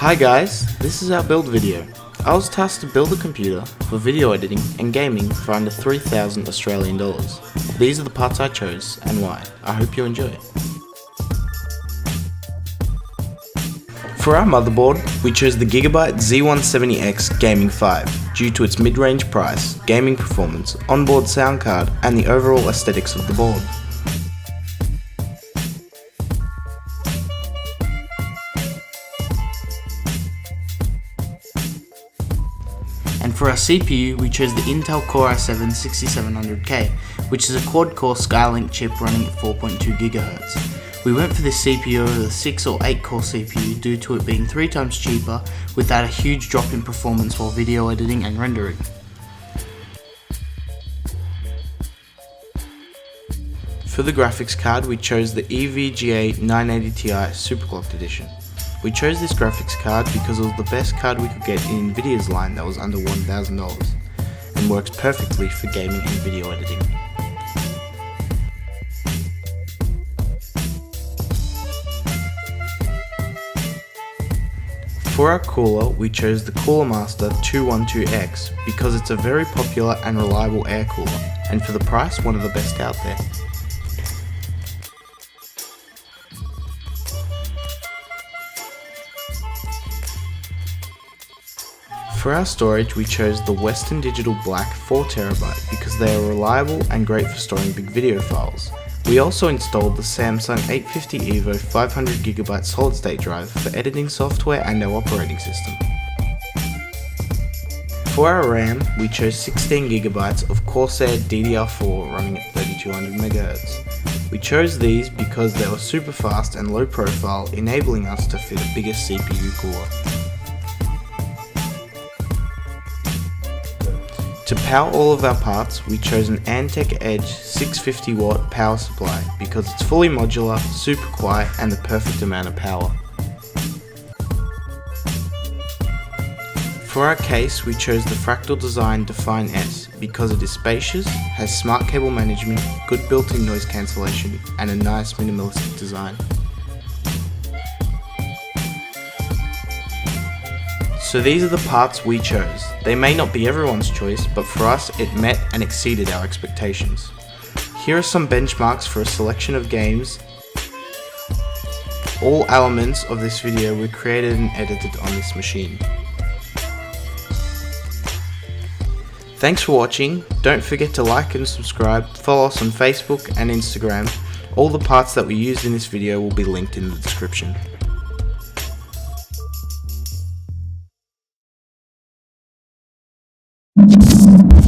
Hi guys, this is our build video. I was tasked to build a computer for video editing and gaming for under 3,000 Australian dollars. These are the parts I chose and why. I hope you enjoy. For our motherboard, we chose the Gigabyte Z170X Gaming 5 due to its mid-range price, gaming performance, onboard sound card and the overall aesthetics of the board. And for our CPU, we chose the Intel Core i7-6700K, which is a quad-core Skylink chip running at 4.2 GHz. We went for this CPU over the 6 or 8 core CPU due to it being 3 times cheaper without a huge drop in performance while video editing and rendering. For the graphics card, we chose the EVGA 980 Ti Superclocked edition. We chose this graphics card because it was the best card we could get in NVIDIA's line that was under $1,000 and works perfectly for gaming and video editing. For our cooler, we chose the Cooler Master 212X because it's a very popular and reliable air cooler, and for the price, one of the best out there. For our storage, we chose the Western Digital Black 4TB because they are reliable and great for storing big video files. We also installed the Samsung 850 EVO 500GB solid state drive for editing software and our operating system. For our RAM, we chose 16GB of Corsair DDR4 running at 3200MHz. We chose these because they were super fast and low profile, enabling us to fit a bigger CPU cooler. To power all of our parts, we chose an Antec Edge 650W power supply because it's fully modular, super quiet and the perfect amount of power. For our case, we chose the Fractal design Define S because it is spacious, has smart cable management, good built-in noise cancellation and a nice minimalistic design. So these are the parts we chose. They may not be everyone's choice, but for us it met and exceeded our expectations. Here are some benchmarks for a selection of games. All elements of this video were created and edited on this machine. Thanks for watching. Don't forget to like and subscribe, follow us on Facebook and Instagram. All the parts that we used in this video will be linked in the description. You